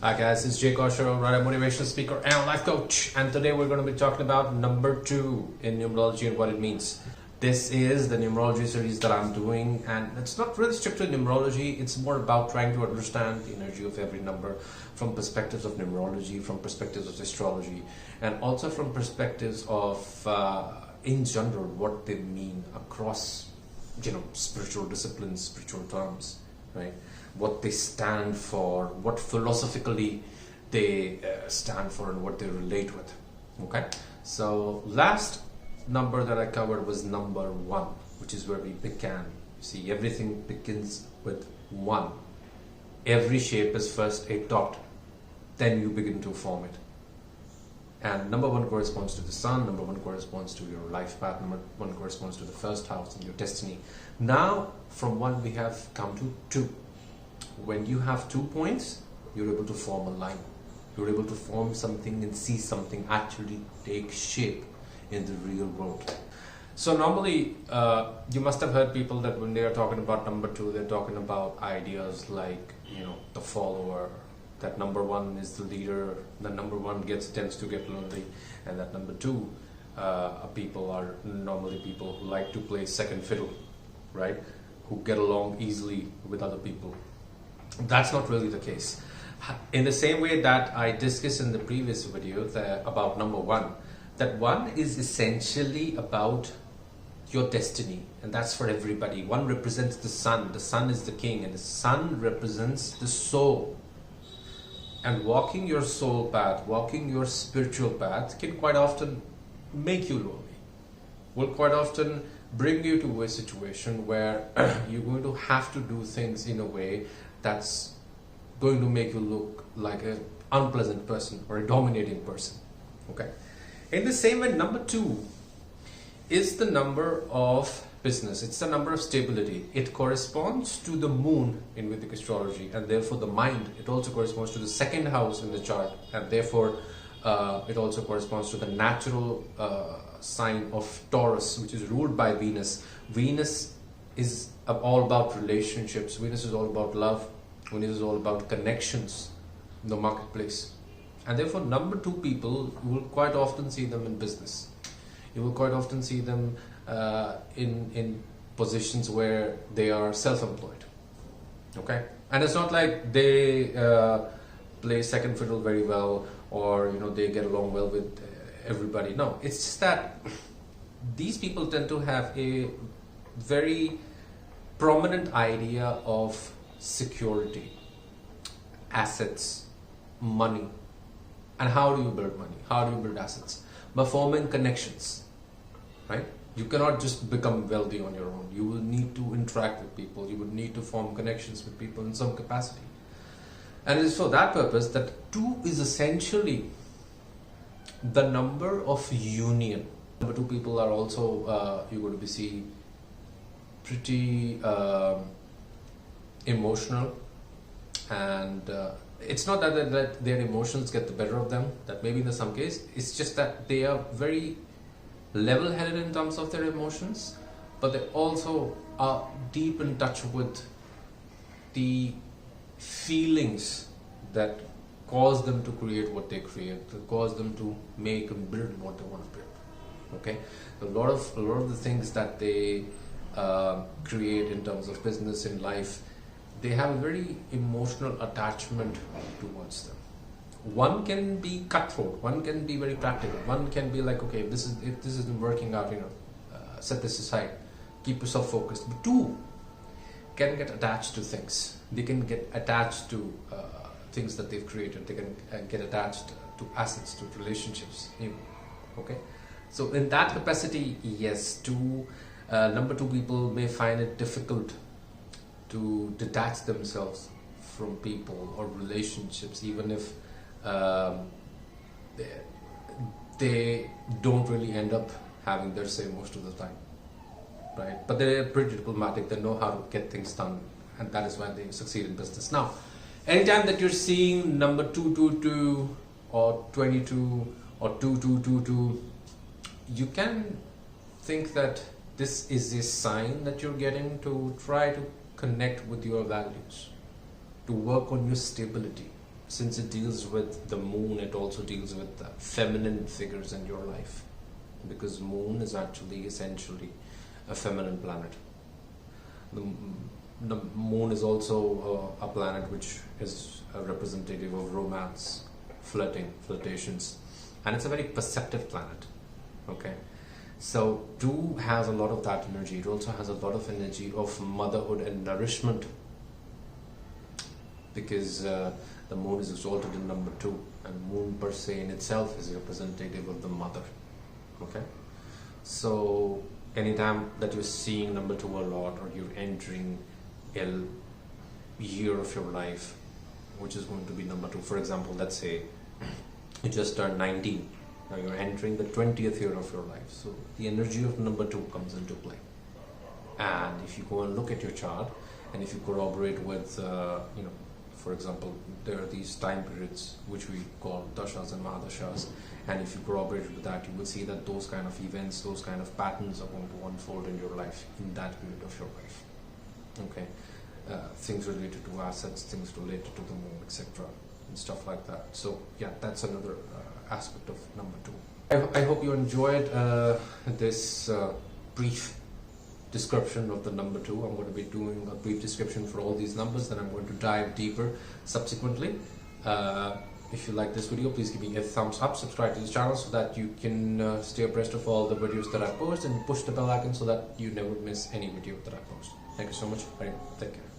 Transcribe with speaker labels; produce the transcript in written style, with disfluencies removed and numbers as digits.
Speaker 1: Hi guys, it's Jay Kaushal, a motivational speaker and life coach, and today we're going to be talking about number 2 in numerology and what it means. This is the numerology series that I'm doing, and it's not really strictly numerology. It's more about trying to understand the energy of every number from perspectives of numerology, from perspectives of astrology, and also from perspectives of in general what they mean across spiritual disciplines, spiritual terms, right? What they stand for, what philosophically they stand for, and what they relate with. Okay, so last number that I covered was number 1, which is where we began. See, everything begins with 1. Every shape is first a dot, then you begin to form it. And number 1 corresponds to the sun, number 1 corresponds to your life path, number 1 corresponds to the first house and your destiny. Now from 1 we have come to 2. When you have 2 points, you're able to form a line. You're able to form something and see something actually take shape in the real world. So normally, you must have heard people that when they are talking about number 2, they're talking about ideas like, the follower, that number 1 is the leader, that number 1 tends to get lonely, and that number 2 people are normally people who like to play second fiddle, right? Who get along easily with other people. That's not really the case. In the same way that I discussed in the previous video about number 1, that 1 is essentially about your destiny, and that's for everybody. 1 represents the sun. The sun is the king, and the sun represents the soul. And walking your soul path, walking your spiritual path can quite often make you lonely. Will quite often bring you to a situation where you're going to have to do things in a way that's going to make you look like an unpleasant person or a dominating person. Okay. In the same way, number 2 is the number of business. It's the number of stability. It corresponds to the moon in Vedic astrology, and therefore the mind. It also corresponds to the second house in the chart, and therefore it also corresponds to the natural sign of Taurus, which is ruled by Venus. Venus is all about relationships. Venus is all about love. Venus is all about connections in the marketplace. And therefore, number 2 people, you will quite often see them in business. You will quite often see them in positions where they are self-employed. Okay? And it's not like they play second fiddle very well, or they get along well with everybody. No, it's just that these people tend to have a very prominent idea of security, assets, money. And how do you build money? How do you build assets? By forming connections, right? You cannot just become wealthy on your own. You will need to interact with people. You would need to form connections with people in some capacity. And it is for that purpose that 2 is essentially the number of union. Number 2 people are also, you're going to see pretty emotional, and it's not that their emotions get the better of them, that maybe in some case, it's just that they are very level-headed in terms of their emotions, but they also are deep in touch with the feelings that cause them to create what they create, that cause them to make and build what they want to build. Okay, a lot of the things that they create in terms of business, in life, they have a very emotional attachment towards them. 1 can be cutthroat, 1 can be very practical, 1 can be like, okay, if this isn't working out, set this aside, keep yourself focused. But 2 can get attached to things. They can get attached to things that they've created. They can get attached to assets, to relationships. Okay, so in that capacity, yes, number 2 people may find it difficult to detach themselves from people or relationships, even if they don't really end up having their say most of the time, right? But they're pretty diplomatic. They know how to get things done, and that is why they succeed in business. Now, anytime that you're seeing number 222 or 22 or 2222, you can think that this is a sign that you're getting to try to connect with your values, to work on your stability, since it deals with the moon, it also deals with the feminine figures in your life, because moon is actually essentially a feminine planet. The moon is also a planet which is a representative of romance, flirtations, and it's a very perceptive planet. Okay, so 2 has a lot of that energy. It also has a lot of energy of motherhood and nourishment, because the moon is exalted in number 2, and moon per se in itself is representative of the mother. Okay, so anytime that you're seeing number 2 a lot, or you're entering a year of your life which is going to be number 2, for example, let's say you just turned 19, now you're entering the 20th year of your life, so the energy of number 2 comes into play. And if you go and look at your chart, and if you corroborate with for example, there are these time periods which we call dashas and mahadashas, and if you corroborate with that, you will see that those kind of events, those kind of patterns are going to unfold in your life in that period of your life. Okay, things related to assets, things related to the moon, etc., and stuff like that. So yeah, that's another aspect of number 2. I hope you enjoyed this brief description of the number 2. I'm going to be doing a brief description for all these numbers, then I'm going to dive deeper subsequently. If you like this video, please give me a thumbs up, subscribe to this channel so that you can stay abreast of all the videos that I post, and push the bell icon so that you never miss any video that I post. Thank you so much. Take care.